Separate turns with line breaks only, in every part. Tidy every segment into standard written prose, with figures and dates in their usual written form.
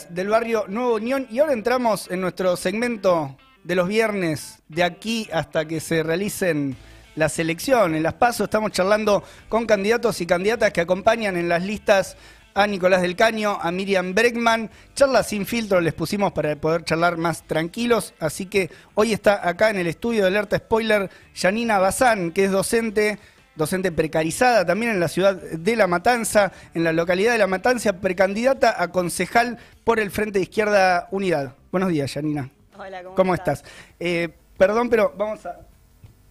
escuelas del barrio Nuevo Unión y ahora entramos en nuestro segmento de los viernes, de aquí hasta que se realicen las elecciones, las PASO. Estamos charlando con candidatos y candidatas que acompañan en las listas a Nicolás del Caño, a Miriam Bregman. Charla sin filtro les pusimos para poder charlar más tranquilos, así que hoy está acá en el estudio de Alerta Spoiler Yanina Bazán, que es docente precarizada también en la ciudad de La Matanza, en la localidad de La Matanza, precandidata a concejal por el Frente de Izquierda Unidad. Buenos días, Yanina.
Hola,
¿Cómo estás? Perdón, pero vamos a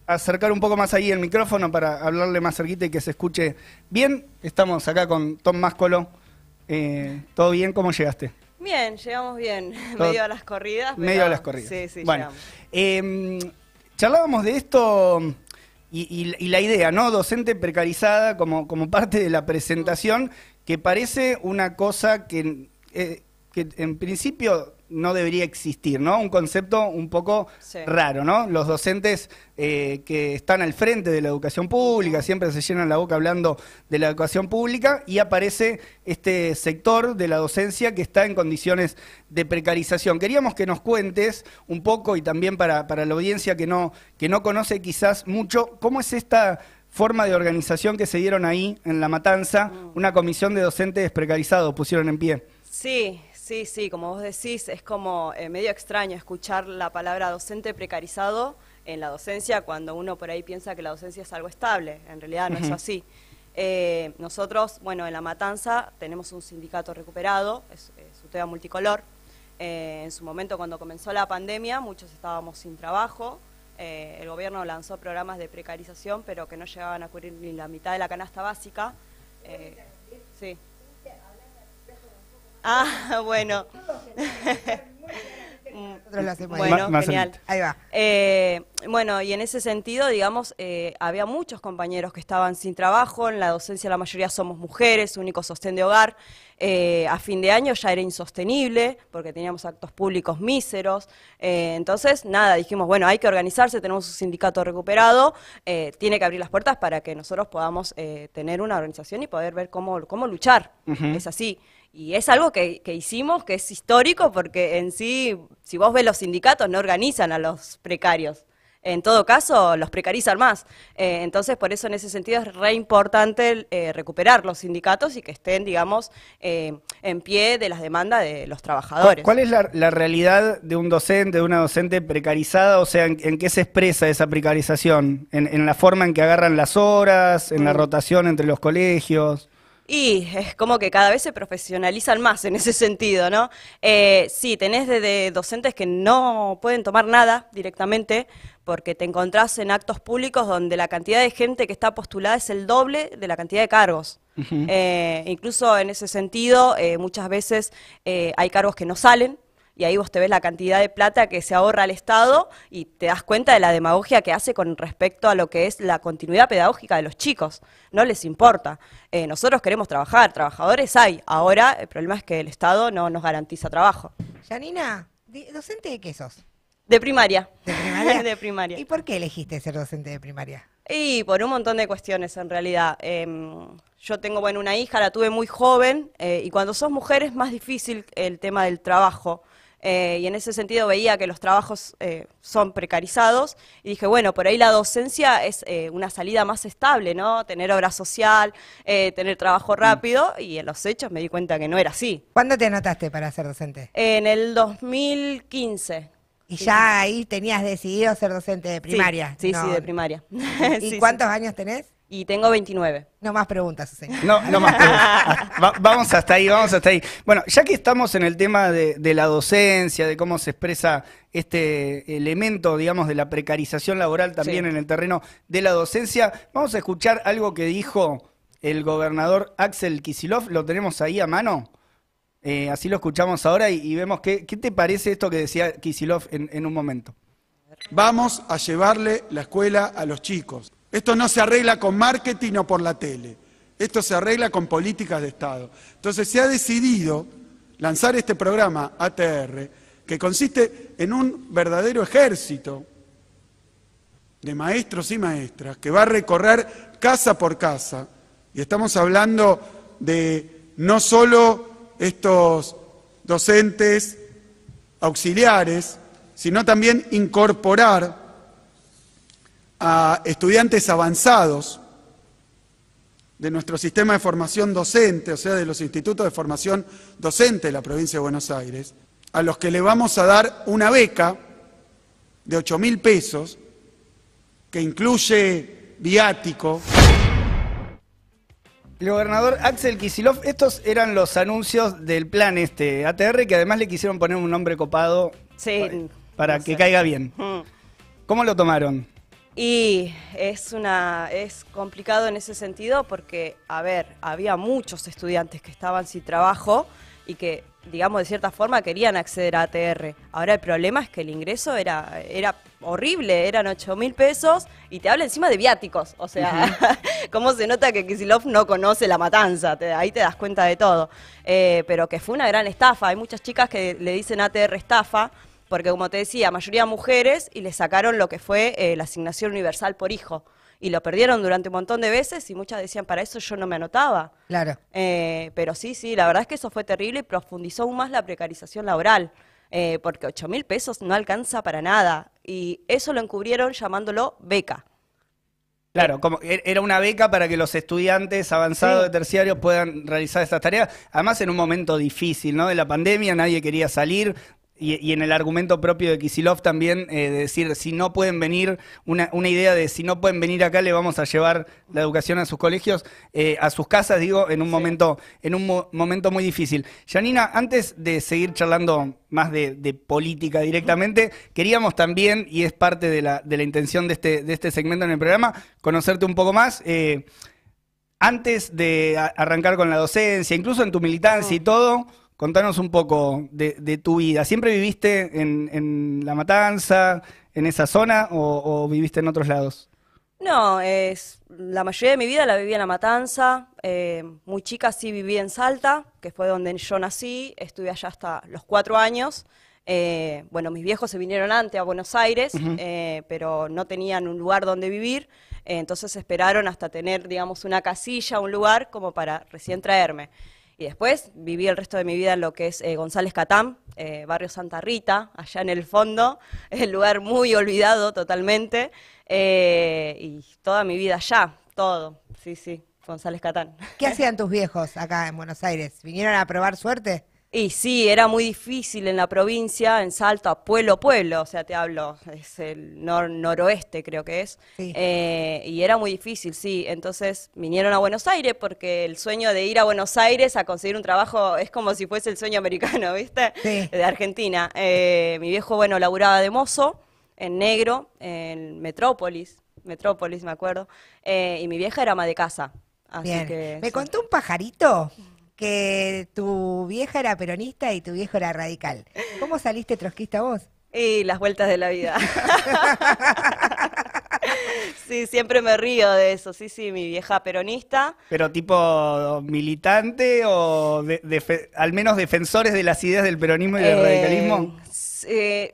acercar un poco más ahí el micrófono para hablarle más cerquita y que se escuche bien. Estamos acá con Tom Máscolo. ¿Todo bien? ¿Cómo llegaste?
Bien, llegamos bien. Medio a las corridas. Pero...
Medio a las corridas.
Sí, sí,
bueno,
llegamos.
Charlábamos de esto y la idea, ¿no? Docente precarizada como parte de la presentación, que parece una cosa que en principio no debería existir, ¿no? Un concepto un poco raro, ¿no? Los docentes que están al frente de la educación pública siempre se llenan la boca hablando de la educación pública y aparece este sector de la docencia que está en condiciones de precarización. Queríamos que nos cuentes un poco y también para la audiencia que no conoce quizás mucho, ¿cómo es esta forma de organización que se dieron ahí en La Matanza? Una comisión de docentes precarizados pusieron en pie.
Sí, como vos decís, es como medio extraño escuchar la palabra docente precarizado en la docencia cuando uno por ahí piensa que la docencia es algo estable. En realidad no es así. Nosotros, bueno, en La Matanza tenemos un sindicato recuperado, es UTEBA multicolor. En su momento, cuando comenzó la pandemia, muchos estábamos sin trabajo. El gobierno lanzó programas de precarización, pero que no llegaban a cubrir ni la mitad de la canasta básica. Sí. Ah, bueno. Bueno, genial.
Ahí va.
Bueno, y en ese sentido, digamos, había muchos compañeros que estaban sin trabajo. En la docencia la mayoría somos mujeres, único sostén de hogar. A fin de año ya era insostenible porque teníamos actos públicos míseros. Entonces, nada, dijimos, bueno, hay que organizarse, tenemos un sindicato recuperado, tiene que abrir las puertas para que nosotros podamos tener una organización y poder ver cómo luchar. Es así. Y es algo que hicimos, que es histórico, porque en sí, si vos ves los sindicatos, no organizan a los precarios. En todo caso, los precarizan más. Entonces, por eso en ese sentido es re importante recuperar los sindicatos y que estén, digamos, en pie de las demandas de los trabajadores.
¿Cuál es la realidad de un docente, de una docente precarizada? O sea, ¿en qué se expresa esa precarización? ¿En la forma en que agarran las horas, en la rotación entre los colegios?
Y es como que cada vez se profesionalizan más en ese sentido, ¿no? Sí, tenés de docentes que no pueden tomar nada directamente porque te encontrás en actos públicos donde la cantidad de gente que está postulada es el doble de la cantidad de cargos. Incluso en ese sentido, muchas veces hay cargos que no salen. Y ahí vos te ves la cantidad de plata que se ahorra al Estado y te das cuenta de la demagogia que hace con respecto a lo que es la continuidad pedagógica de los chicos. No les importa. Nosotros queremos trabajar, trabajadores hay. Ahora el problema es que el Estado no nos garantiza trabajo.
Yanina, ¿docente de qué sos?
De primaria.
¿De primaria?
De primaria.
¿Y por qué elegiste ser docente de primaria?
Y por un montón de cuestiones en realidad. Yo tengo, bueno, una hija, la tuve muy joven, y cuando sos mujer es más difícil el tema del trabajo. Y en ese sentido veía que los trabajos son precarizados y dije, bueno, por ahí la docencia es una salida más estable, ¿no? Tener obra social, tener trabajo rápido, y en los hechos me di cuenta que no era así.
¿Cuándo te anotaste para ser docente?
En el 2015.
¿Y ya ahí tenías decidido ser docente de primaria?
Sí, sí, de primaria.
¿Y
sí,
cuántos años tenés?
Y tengo 29.
No más preguntas, señor.
No más preguntas. Vamos hasta ahí. Bueno, ya que estamos en el tema de la docencia, de cómo se expresa este elemento, digamos, de la precarización laboral también en el terreno de la docencia, vamos a escuchar algo que dijo el gobernador Axel Kicillof. Lo tenemos ahí a mano. Así lo escuchamos ahora y vemos qué te parece esto que decía Kicillof en un momento.
Vamos a llevarle la escuela a los chicos. Esto no se arregla con marketing o por la tele. Esto se arregla con políticas de Estado. Entonces se ha decidido lanzar este programa ATR, que consiste en un verdadero ejército de maestros y maestras que va a recorrer casa por casa. Y estamos hablando de no solo estos docentes auxiliares, sino también incorporar a estudiantes avanzados de nuestro sistema de formación docente, o sea, de los institutos de formación docente de la provincia de Buenos Aires, a los que le vamos a dar una beca de 8.000 pesos, que incluye viático.
El gobernador Axel Kicillof, estos eran los anuncios del plan ATR, que además le quisieron poner un nombre copado para que caiga bien. ¿Cómo lo tomaron?
Y es complicado en ese sentido porque, a ver, había muchos estudiantes que estaban sin trabajo y que, digamos, de cierta forma querían acceder a ATR. Ahora el problema es que el ingreso era horrible, eran 8.000 pesos y te habla encima de viáticos. O sea, cómo se nota que Kicillof no conoce La Matanza, ahí te das cuenta de todo. Pero que fue una gran estafa, hay muchas chicas que le dicen ATR estafa, porque como te decía, mayoría mujeres y le sacaron lo que fue la asignación universal por hijo. Y lo perdieron durante un montón de veces y muchas decían, para eso yo no me anotaba.
Claro.
Pero sí, la verdad es que eso fue terrible y profundizó aún más la precarización laboral, porque 8.000 pesos no alcanza para nada. Y eso lo encubrieron llamándolo beca.
Claro, como era una beca para que los estudiantes avanzados de terciario puedan realizar estas tareas. Además, en un momento difícil, ¿no? De la pandemia, nadie quería salir. Y en el argumento propio de Kicillof también, de decir, si no pueden venir, una idea de si no pueden venir acá, le vamos a llevar la educación a sus colegios, a sus casas, digo, en un momento muy difícil. Janina, antes de seguir charlando más de política directamente, queríamos también, y es parte de la intención de este segmento en el programa, conocerte un poco más. Antes de arrancar con la docencia, incluso en tu militancia y todo, contanos un poco de tu vida. ¿Siempre viviste en La Matanza, en esa zona, o viviste en otros lados?
No, la mayoría de mi vida la viví en La Matanza. Muy chica sí viví en Salta, que fue donde yo nací. Estuve allá hasta los 4 años. Bueno, mis viejos se vinieron antes a Buenos Aires, pero no tenían un lugar donde vivir. Entonces esperaron hasta tener, digamos, una casilla, un lugar, como para recién traerme. Y después viví el resto de mi vida en lo que es González Catán, barrio Santa Rita, allá en el fondo, el lugar muy olvidado totalmente, y toda mi vida allá, todo, sí, González Catán.
¿Qué hacían tus viejos acá en Buenos Aires? ¿Vinieron a probar suerte?
Y sí, era muy difícil en la provincia, en Salta, pueblo, o sea, te hablo, es el noroeste creo que es,
Sí.
Y era muy difícil, sí, entonces vinieron a Buenos Aires porque el sueño de ir a Buenos Aires a conseguir un trabajo es como si fuese el sueño americano, ¿viste?
Sí.
De Argentina. Mi viejo, bueno, laburaba de mozo, en negro, en Metrópolis, me acuerdo, y mi vieja era ama de casa, así
Bien.
que...
Me
sí.
contó un pajarito que tu vieja era peronista y tu viejo era radical. ¿Cómo saliste trotskista vos?
Y las vueltas de la vida. Sí, siempre me río de eso. Sí, mi vieja peronista.
¿Pero tipo militante o al menos defensores de las ideas del peronismo y del radicalismo?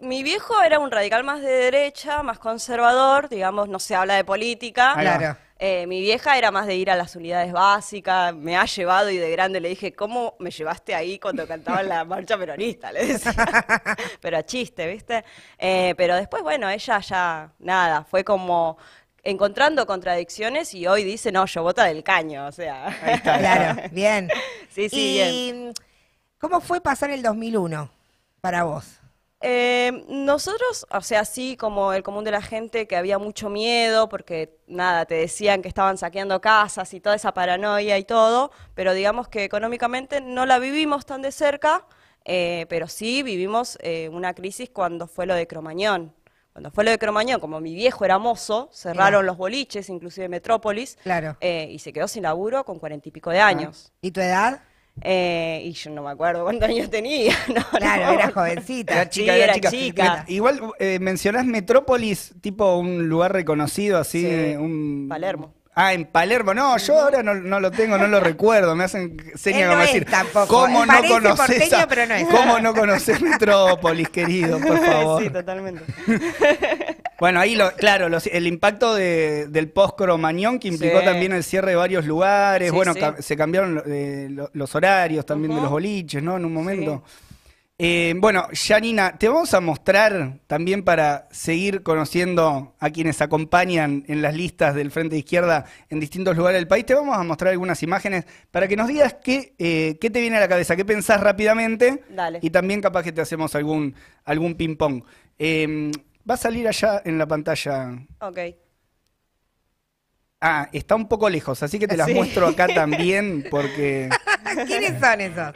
Mi viejo era un radical más de derecha, más conservador, digamos, no se habla de política.
Claro.
Mi vieja era más de ir a las unidades básicas, me ha llevado y de grande le dije, ¿cómo me llevaste ahí cuando cantaban la marcha peronista? Le decía, pero a chiste, ¿viste? Pero después, bueno, ella ya, nada, fue como encontrando contradicciones y hoy dice, no, yo voto del caño, o sea.
Ahí está.
Claro, bien.
Sí, bien.
¿Cómo fue pasar el 2001 para vos?
Nosotros, o sea, sí, como el común de la gente, que había mucho miedo, porque nada, te decían que estaban saqueando casas y toda esa paranoia y todo, pero digamos que económicamente no la vivimos tan de cerca, pero sí vivimos una crisis cuando fue lo de Cromañón. Cuando fue lo de Cromañón, como mi viejo era mozo, cerraron los boliches, inclusive Metrópolis,
Claro.
y se quedó sin laburo con 40 y pico de años.
¿Y tu edad?
Y yo no me acuerdo cuántos años tenía. No,
Claro,
no.
era jovencita.
Era chica,
Sí,
era
era
chica.
chica.
Igual mencionás Metrópolis, tipo un lugar reconocido, así,
Sí, Palermo.
Ah, en Palermo. No, yo ahora no lo tengo, no lo recuerdo. Me hacen señas
Él
como
no es
decir,
tampoco.
¿cómo
Él
no
parece
conoces
porteño, pero no es.
¿Cómo no conoces Metrópolis, querido? Por favor.
Sí, totalmente.
Bueno, ahí, claro, el impacto del post-Cromañón, que implicó
Sí.
también el cierre de varios lugares.
Sí,
bueno,
sí.
se cambiaron los horarios también de
Ujú.
los boliches, ¿no? En un momento. Bueno, Janina, te vamos a mostrar también para seguir conociendo a quienes acompañan en las listas del Frente de Izquierda en distintos lugares del país. Te vamos a mostrar algunas imágenes para que nos digas qué te viene a la cabeza, qué pensás rápidamente.
Dale.
Y también capaz que te hacemos algún ping-pong. Va a salir allá en la pantalla.
Ok.
Ah, está un poco lejos, así que te las
Sí.
muestro acá también porque...
¿Quiénes son esos?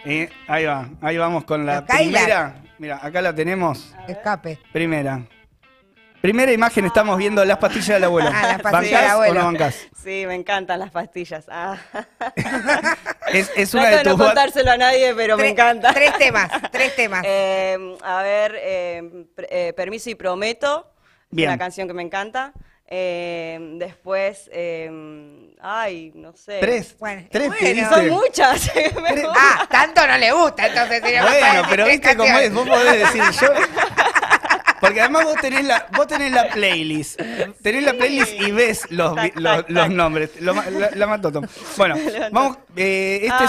ahí vamos con la
Los Cadillac.
primera. Mira, acá la tenemos.
Escape.
Primera imagen, estamos viendo las pastillas del abuelo.
Ah, las pastillas
¿Bancás
del abuelo.
o no bancás?
Sí, me encantan las pastillas. Ah.
Es una
Trato
de
de no
tus...
contárselo a nadie, pero me encanta.
Tres temas.
A ver, Permiso y Prometo. Es
Bien.
una canción que me encanta. Después, ay, no sé.
Tres
Bueno,
pediste.
Son muchas.
Ah, tanto no le gusta, entonces sería más
Bueno,
fácil
pero
tres
viste cómo es,
canciones.
vos podés decir yo... Porque además vos tenés la playlist. Tenés la playlist y ves los nombres. La mató Tom. Bueno, vamos,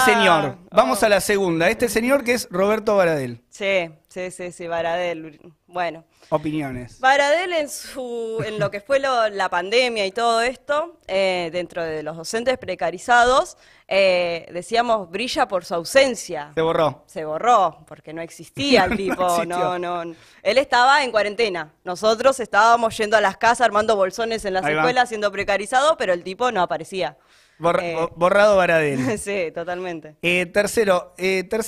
señor. Vamos a la segunda. Este señor que es Roberto Baradel.
Sí, Baradel. Bueno.
Opiniones.
Baradel en lo que fue la pandemia y todo esto, dentro de los docentes precarizados, decíamos, brilla por su ausencia.
Se borró.
Porque no existía el tipo,
No existió.
no. Él estaba en cuarentena. Nosotros estábamos yendo a las casas, armando bolsones en las
Ahí va.
escuelas, siendo precarizado, pero el tipo no aparecía.
Borrado Baradel.
Sí, totalmente.
Tercera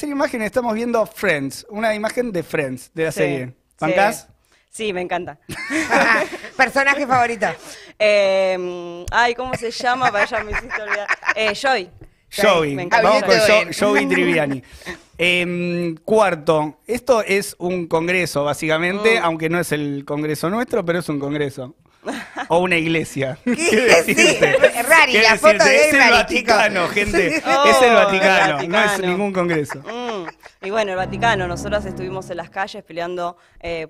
imagen, estamos viendo Friends. Una imagen de Friends, de la
Sí,
serie.
sí.
¿Bancás?
Sí, me encanta.
Personaje favorito.
Ay, ¿cómo se llama? Para allá me hiciste olvidar. Joy.
Joey.
Me encanta.
Vamos con
Bien.
Joey Triviani. Cuarto, esto es un congreso, básicamente, aunque no es el congreso nuestro, pero es un congreso. O una iglesia.
¿Qué? Sí, Rari,
¿Qué
la foto
decirte?
de
Es el
Rari,
Vaticano,
chicos.
gente. Es el
Oh,
Vaticano,
el
no es
Vaticano.
ningún congreso.
Y bueno, el Vaticano, nosotras estuvimos en las calles peleando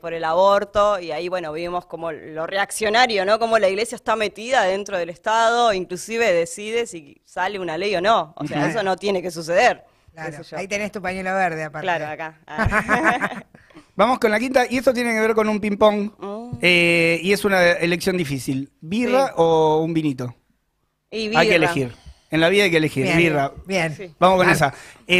por el aborto y ahí, bueno, vimos como lo reaccionario, ¿no? Como la iglesia está metida dentro del Estado, inclusive decide si sale una ley o no. O sea, eso no tiene que suceder.
Claro,
qué sé yo.
ahí tenés tu pañuelo verde, aparte.
Claro, acá. Ah.
Vamos con la quinta, y esto tiene que ver con un ping-pong. Y es una elección difícil. ¿Birra
Sí.
o un vinito?
Y
Hay que
birra.
elegir. En la vida hay que elegir.
Bien,
Birra.
bien.
Sí.
Vamos con
Ah,
esa.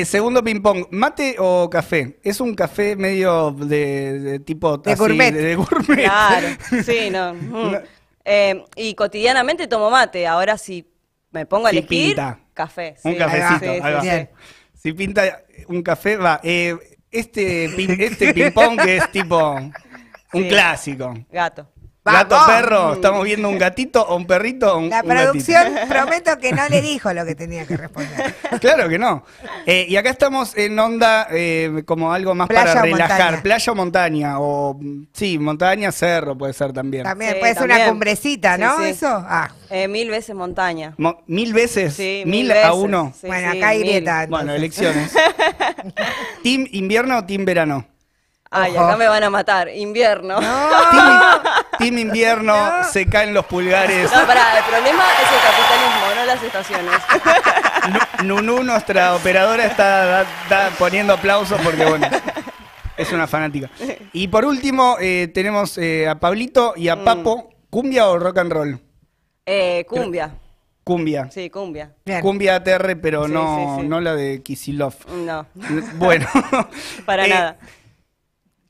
Segundo ping-pong, ¿mate o café? Es un café medio de tipo
De
así,
gourmet.
de gourmet.
Claro, sí, no. Y cotidianamente tomo mate. Ahora si me pongo a
Si
elegir,
pinta.
café.
Un
sí.
cafecito,
Sí,
ahí va.
sí,
Bien.
Si pinta un café, va. Este ping-pong que es tipo un
Sí.
clásico.
Gato.
Gato,
¡Vamos!
perro, ¿estamos viendo un gatito o un perrito o un
La
un gatito?
producción, prometo que no le dijo lo que tenía que responder.
Claro que no. Y acá estamos en onda como algo más
Playa
para
o
relajar.
montaña.
Playa o montaña. O sí, montaña, cerro puede ser también.
También
Sí,
puede ser una
también.
cumbrecita, ¿no?
Sí, sí.
Eso. Ah,
1000 veces montaña.
1000 veces,
Sí,
1000
mil
a
veces.
1.
Sí,
bueno,
sí,
acá hay
1000.
grieta.
Bueno,
entonces.
elecciones. ¿Team invierno o team verano?
Ay,
Ojo.
acá me van a matar. Invierno.
Team invierno, se caen los pulgares.
No, pará, el problema es el capitalismo, no las estaciones.
Nunu, nuestra operadora, está poniendo aplausos porque, bueno, es una fanática. Y por último, tenemos a Pablito y a Papo. ¿Cumbia o rock and roll?
Cumbia.
Cumbia.
Sí, cumbia.
Bien.
Cumbia ATR, pero
Sí,
no,
sí, sí.
no la de Kisilov.
No,
Bueno.
para nada.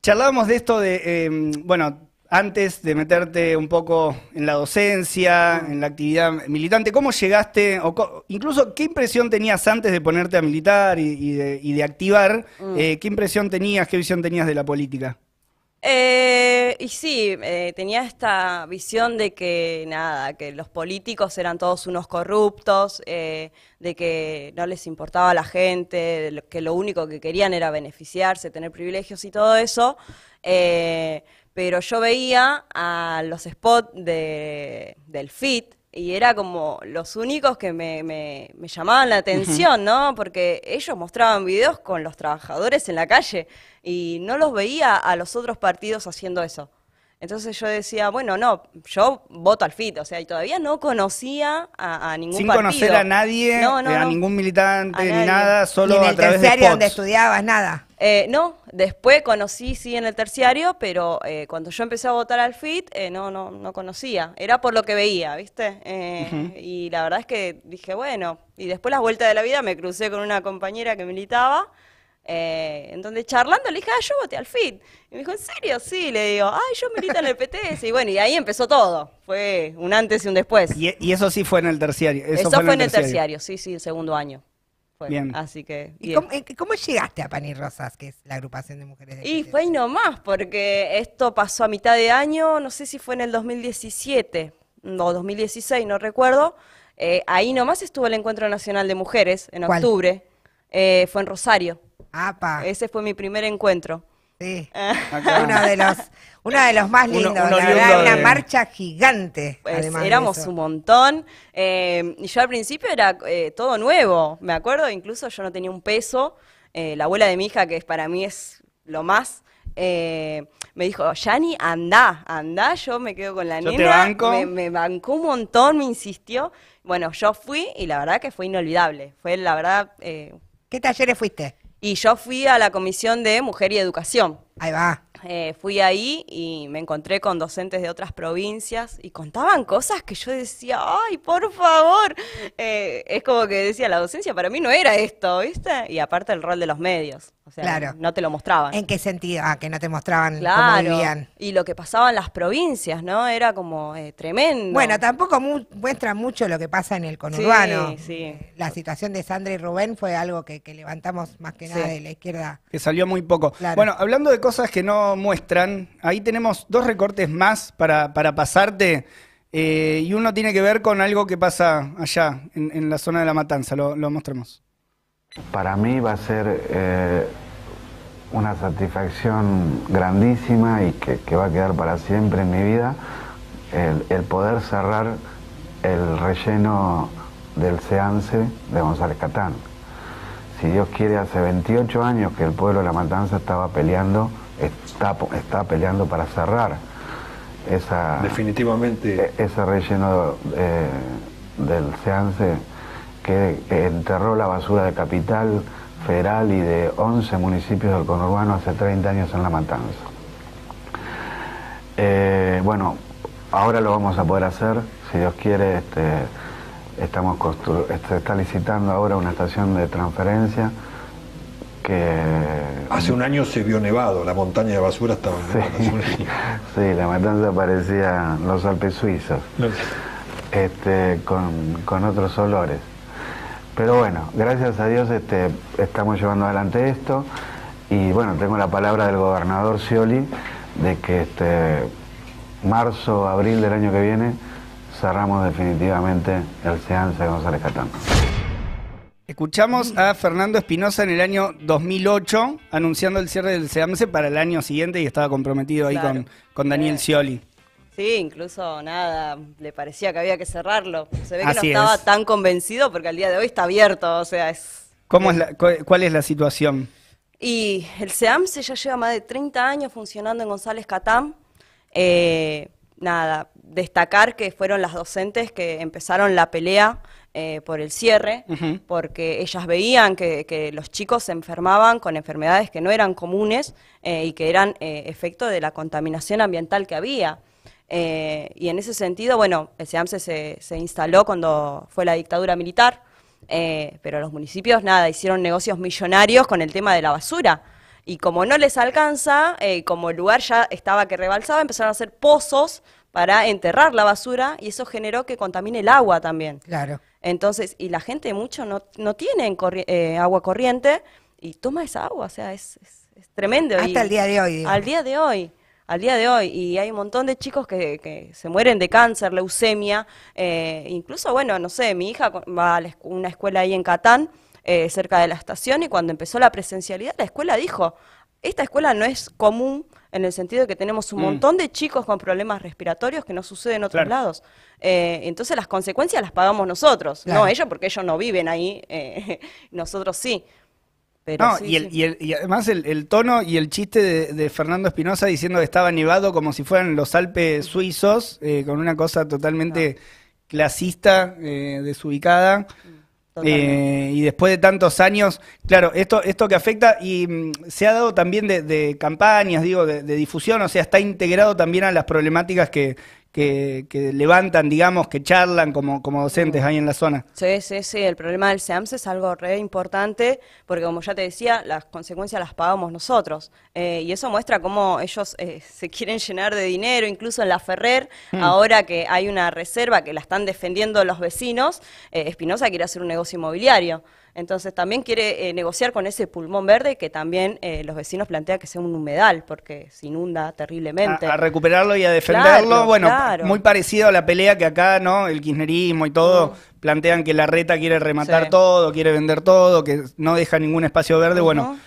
Charlábamos de esto de, bueno, antes de meterte un poco en la docencia, en la actividad militante, ¿cómo llegaste? Incluso, ¿qué impresión tenías antes de ponerte a militar y de activar? ¿Qué impresión tenías, qué visión tenías de la política?
Y sí, tenía esta visión de que nada, que los políticos eran todos unos corruptos, de que no les importaba a la gente, que lo único que querían era beneficiarse, tener privilegios y todo eso. Pero yo veía a los spots del FIT y era como los únicos que me llamaban la atención, ¿no? Porque ellos mostraban videos con los trabajadores en la calle y no los veía a los otros partidos haciendo eso. Entonces yo decía, bueno, no, yo voto al FIT, o sea, y todavía no conocía a ningún
Sin
partido.
conocer a nadie,
No, no,
a
no.
ningún militante,
A
ni
nadie.
nada,
¿Y
solo
en
a
el
través de
terciario donde
spots.
estudiabas nada?
No, después conocí, sí, en el terciario, pero cuando yo empecé a votar al FIT, no conocía. Era por lo que veía, ¿viste? Y la verdad es que dije, bueno, y después las vueltas de la vida me crucé con una compañera que militaba, en donde charlando le dije, yo voté al FIT. Y me dijo, ¿en serio? Sí, le digo, yo milito en el PTS. Y bueno, y ahí empezó todo. Fue un antes y un después.
Y eso sí fue en el terciario.
Eso fue en el terciario, sí, el segundo año. Fue.
Bien.
Así que...
¿Y cómo llegaste a Pan y Rosas, que es la agrupación de mujeres del
Y
PTS?
fue ahí nomás, porque esto pasó a mitad de año, no sé si fue en el 2017 o 2016, no recuerdo. Ahí nomás estuvo el Encuentro Nacional de Mujeres, en
¿Cuál?
octubre. Fue en Rosario.
¡Apa!
Ese fue mi primer encuentro.
Sí.
Acá.
Uno de los más
Uno-
lindos,
uno
la
oriundo
verdad, una
de-
marcha gigante.
Pues
además de
éramos
eso.
un montón. Y yo al principio era todo nuevo. Me acuerdo, incluso yo no tenía un peso. La abuela de mi hija, que para mí es lo más, me dijo, Yani, andá, yo me quedo con la
Yo te
nena.
banco.
Me bancó un montón, me insistió. Bueno, yo fui y la verdad que fue inolvidable. Fue la verdad.
¿Qué talleres fuiste?
Y yo fui a la Comisión de Mujer y Educación.
Ahí va.
Fui ahí y me encontré con docentes de otras provincias y contaban cosas que yo decía, ¡ay, por favor! Es como que decía, la docencia para mí no era esto, ¿viste? Y aparte el rol de los medios, o sea,
Claro.
no te lo mostraban.
¿En qué sentido? Ah, que no te mostraban cómo
Claro,
vivían.
y lo que pasaba en las provincias, ¿no? Era como tremendo.
Bueno, tampoco muestra mucho lo que pasa en el conurbano.
Sí.
La situación de Sandra y Rubén fue algo que levantamos más que nada
Sí.
de la izquierda.
Que salió muy poco.
Claro.
Bueno, hablando de cosas que no muestran, ahí tenemos dos recortes más para pasarte. Y uno tiene que ver con algo que pasa allá, en la zona de La Matanza. Lo mostramos.
Para mí va a ser una satisfacción grandísima y que va a quedar para siempre en mi vida el poder cerrar el relleno del SEANSE de González Catán. Si Dios quiere, hace 28 años que el pueblo de La Matanza está peleando para cerrar
Definitivamente.
ese relleno del SEANSE que enterró la basura de Capital Federal y de 11 municipios del conurbano hace 30 años en La Matanza. Bueno, ahora lo vamos a poder hacer, si Dios quiere. Se está licitando ahora una estación de transferencia que...
Hace un año se vio nevado, la montaña de basura estaba nevada. Hace un año.
Sí, La Matanza parecía los Alpes suizos, con otros olores. Pero bueno, gracias a Dios estamos llevando adelante esto y bueno, tengo la palabra del gobernador Scioli de que marzo, abril del año que viene cerramos definitivamente el SEANSE de González Catán.
Escuchamos a Fernando Espinosa en el año 2008 anunciando el cierre del SEAMSE para el año siguiente y estaba comprometido ahí
Claro.
con Daniel Scioli.
Sí, incluso nada, le parecía que había que cerrarlo. Se ve que
Así
no estaba
es.
tan convencido porque al día de hoy está abierto, o sea, es...
¿Cuál es la situación?
Y el SEAMSE ya lleva más de 30 años funcionando en González Catán. Nada, destacar que fueron las docentes que empezaron la pelea por el cierre,
Ujú.
porque ellas veían que los chicos se enfermaban con enfermedades que no eran comunes y que eran efecto de la contaminación ambiental que había. Y en ese sentido, bueno, el SEAMSE se instaló cuando fue la dictadura militar, pero los municipios, nada, hicieron negocios millonarios con el tema de la basura. Y como no les alcanza, como el lugar ya estaba que rebalsaba, empezaron a hacer pozos para enterrar la basura y eso generó que contamine el agua también.
Claro.
Entonces, y la gente mucho no tiene agua corriente y toma esa agua, o sea, es tremendo.
Hasta
Y
el día de hoy, digo.
Al día de hoy. Y hay un montón de chicos que se mueren de cáncer, leucemia, incluso, bueno, no sé, mi hija va a una escuela ahí en Catán, cerca de la estación, y cuando empezó la presencialidad, la escuela dijo, esta escuela no es común en el sentido de que tenemos un montón de chicos con problemas respiratorios que no sucede en otros
Claro.
lados. Entonces las consecuencias las pagamos nosotros,
Claro.
no ellos, porque ellos no viven ahí, nosotros sí. Pero
No,
sí,
y además el tono y el chiste de Fernando Espinosa diciendo que estaba nevado como si fueran los Alpes suizos, con una cosa totalmente clasista, desubicada.
Totalmente.
Y después de tantos años, claro, esto que afecta y se ha dado también de campañas, digo, de difusión, o sea, está integrado también a las problemáticas que levantan, digamos, que charlan como docentes ahí en la zona.
Sí, sí, sí, el problema del SEAMS es algo re importante porque como ya te decía, las consecuencias las pagamos nosotros y eso muestra cómo ellos se quieren llenar de dinero, incluso en la Ferrer, ahora que hay una reserva que la están defendiendo los vecinos, Espinosa quiere hacer un negocio inmobiliario. Entonces también quiere negociar con ese pulmón verde que también los vecinos plantean que sea un humedal porque se inunda terriblemente.
A recuperarlo y a defenderlo,
Claro,
bueno,
claro.
muy parecido a la pelea que acá, ¿no? El kirchnerismo y todo, plantean que Larreta quiere rematar
Sí.
todo, quiere vender todo, que no deja ningún espacio verde, bueno,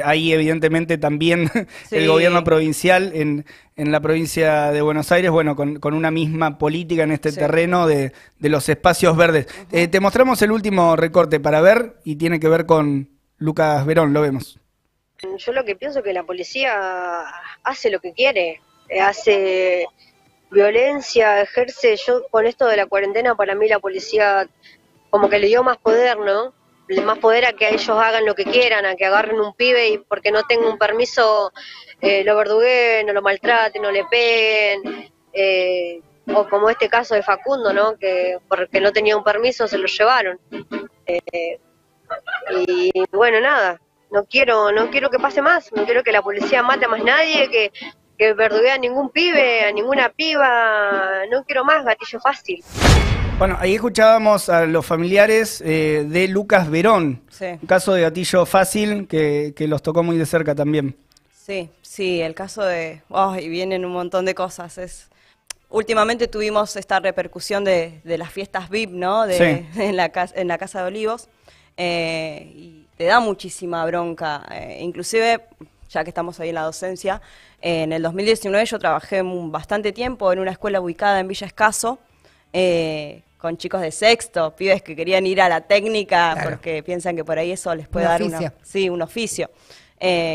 ahí evidentemente también
Sí.
el gobierno provincial en la provincia de Buenos Aires, bueno, con una misma política en este
Sí.
terreno de los espacios verdes. Te mostramos el último recorte para ver y tiene que ver con Lucas Verón, lo vemos.
Yo lo que pienso es que la policía hace lo que quiere, hace violencia, ejerce. Yo con esto de la cuarentena, para mí la policía como que le dio más poder, ¿no? Más poder a que ellos hagan lo que quieran, a que agarren un pibe y porque no tenga un permiso lo verdugueen, no lo maltraten, no le peguen. O como este caso de Facundo, ¿no? Que porque no tenía un permiso se lo llevaron. Y bueno, nada, no quiero que pase más, no quiero que la policía mate a más nadie, que verduguee a ningún pibe, a ninguna piba, no quiero más gatillo fácil.
Bueno, ahí escuchábamos a los familiares de Lucas Verón,
Sí.
un caso de gatillo fácil que los tocó muy de cerca también.
Sí, sí, el caso de... y vienen un montón de cosas. Últimamente tuvimos esta repercusión de las fiestas VIP, ¿no?
Sí.
en la Casa de Olivos. Y te da muchísima bronca. Inclusive, ya que estamos ahí en la docencia, en el 2019 yo trabajé bastante tiempo en una escuela ubicada en Villa Escaso, con chicos de sexto, pibes que querían ir a la técnica porque piensan que por ahí eso les puede dar un oficio.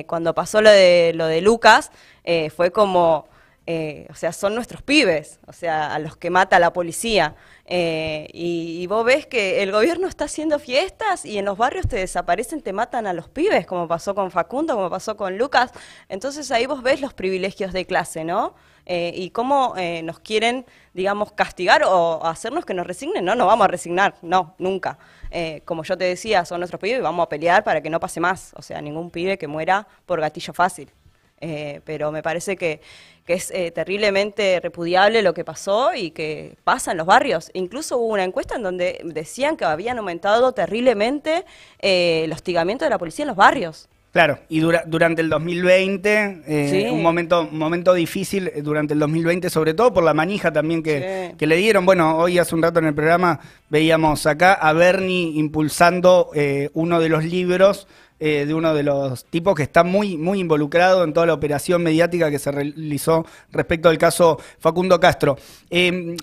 Cuando pasó lo de Lucas, fue como, o sea, son nuestros pibes, o sea, a los que mata la policía. Y vos ves que el gobierno está haciendo fiestas y en los barrios te desaparecen, te matan a los pibes, como pasó con Facundo, como pasó con Lucas. Entonces ahí vos ves los privilegios de clase, ¿no? Y cómo nos quieren, digamos, castigar o hacernos que nos resignen. No, nos vamos a resignar, no, nunca. Como yo te decía, son nuestros pibes y vamos a pelear para que no pase más. O sea, ningún pibe que muera por gatillo fácil. Pero me parece que es terriblemente repudiable lo que pasó y que pasa en los barrios. Incluso hubo una encuesta en donde decían que habían aumentado terriblemente el hostigamiento de la policía en los barrios.
Claro, y durante el 2020,
Sí.
un momento difícil durante el 2020, sobre todo por la manija también que le dieron. Bueno, hoy hace un rato en el programa veíamos acá a Bernie impulsando uno de los libros de uno de los tipos que está muy, muy involucrado en toda la operación mediática que se realizó respecto al caso Facundo Castro.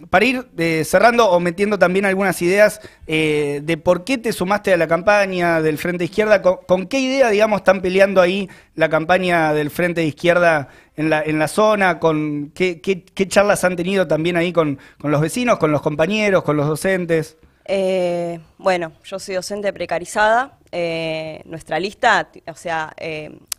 Para ir cerrando o metiendo también algunas ideas de por qué te sumaste a la campaña del Frente Izquierda, ¿con qué idea, digamos, están peleando ahí la campaña del Frente de Izquierda en la zona? ¿Con qué charlas han tenido también ahí con los vecinos, con los compañeros, con los docentes?
Bueno, yo soy docente precarizada. Nuestra lista, o sea,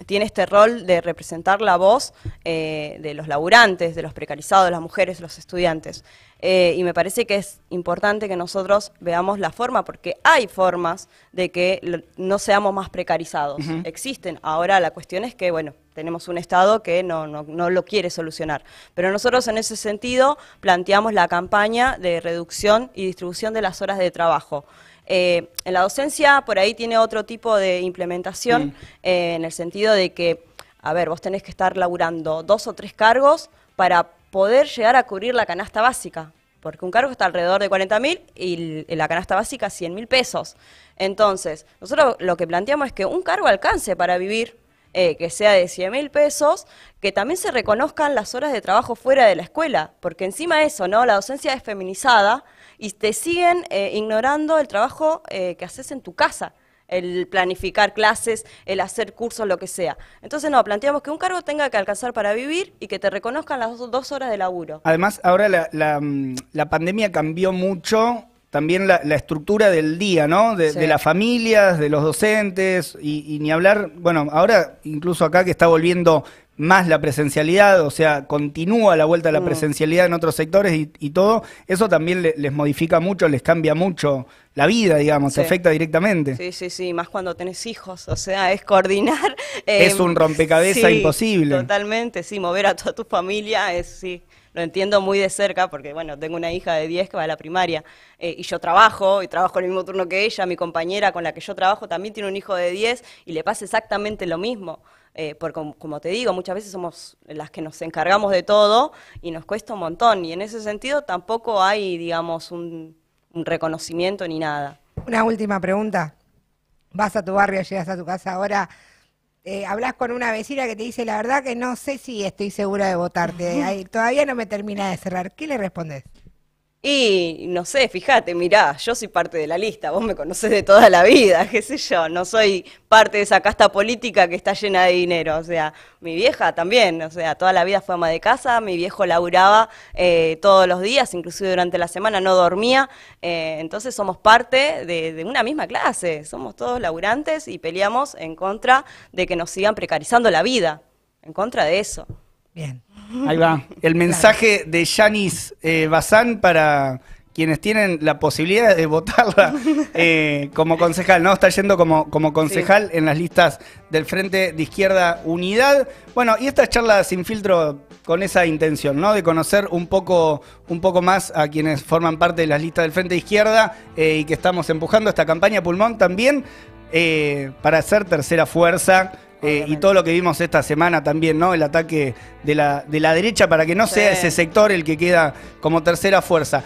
tiene este rol de representar la voz de los laburantes, de los precarizados, de las mujeres, los estudiantes. Y me parece que es importante que nosotros veamos la forma, porque hay formas de que no seamos más precarizados. Existen. Ahora la cuestión es que, bueno, tenemos un Estado que no lo quiere solucionar. Pero nosotros en ese sentido planteamos la campaña de reducción y distribución de las horas de trabajo. En la docencia por ahí tiene otro tipo de implementación, en el sentido de que, a ver, vos tenés que estar laburando 2 o 3 cargos para poder llegar a cubrir la canasta básica, porque un cargo está alrededor de 40.000 y la canasta básica 100.000 pesos. Entonces, nosotros lo que planteamos es que un cargo alcance para vivir, que sea de 100.000 pesos, que también se reconozcan las horas de trabajo fuera de la escuela, porque encima de eso, ¿no? La docencia es feminizada y te siguen ignorando el trabajo que haces en tu casa. el planificar clases, el hacer cursos, lo que sea. Entonces no, planteamos que un cargo tenga que alcanzar para vivir y que te reconozcan las 2 horas de laburo.
Además, ahora la pandemia cambió mucho también la estructura del día, ¿no?
Sí.
De las familias, de los docentes, y ni hablar, bueno, ahora incluso acá que está volviendo más la presencialidad, o sea, continúa la vuelta a la presencialidad en otros sectores y todo, eso también les modifica mucho, les cambia mucho la vida, digamos,
Sí.
se afecta directamente.
Sí, sí, sí, más cuando tenés hijos, o sea, es coordinar.
Es un rompecabezas
sí,
imposible.
Totalmente, sí, mover a toda tu familia es, sí, lo entiendo muy de cerca porque, bueno, tengo una hija de 10 que va a la primaria y yo trabajo, y trabajo en el mismo turno que ella, mi compañera con la que yo trabajo también tiene un hijo de 10 y le pasa exactamente lo mismo. Porque como te digo, muchas veces somos las que nos encargamos de todo y nos cuesta un montón. Y en ese sentido tampoco hay, digamos, un reconocimiento ni nada.
Una última pregunta. Vas a tu barrio, llegas a tu casa ahora, hablas con una vecina que te dice, la verdad que no sé si estoy segura de votarte, ay, todavía no me termina de cerrar. ¿Qué le respondes?
Y no sé, fíjate, mirá, yo soy parte de la lista, vos me conocés de toda la vida, qué sé yo, no soy parte de esa casta política que está llena de dinero, o sea, mi vieja también, o sea, toda la vida fue ama de casa, mi viejo laburaba todos los días, inclusive durante la semana no dormía, entonces somos parte de una misma clase, somos todos laburantes y peleamos en contra de que nos sigan precarizando la vida, en contra de eso.
Bien.
Ahí va. El mensaje de Yanis Bazán para quienes tienen la posibilidad de votarla como concejal, ¿no? Está yendo como concejal en las listas del Frente de Izquierda Unidad. Bueno, y esta charla sin filtro con esa intención, ¿no? De conocer un poco más a quienes forman parte de las listas del Frente de Izquierda y que estamos empujando esta campaña Pulmón también para ser tercera fuerza. Y todo lo que vimos esta semana también, ¿no? El ataque de la derecha para que no sea ese sector el que queda como tercera fuerza.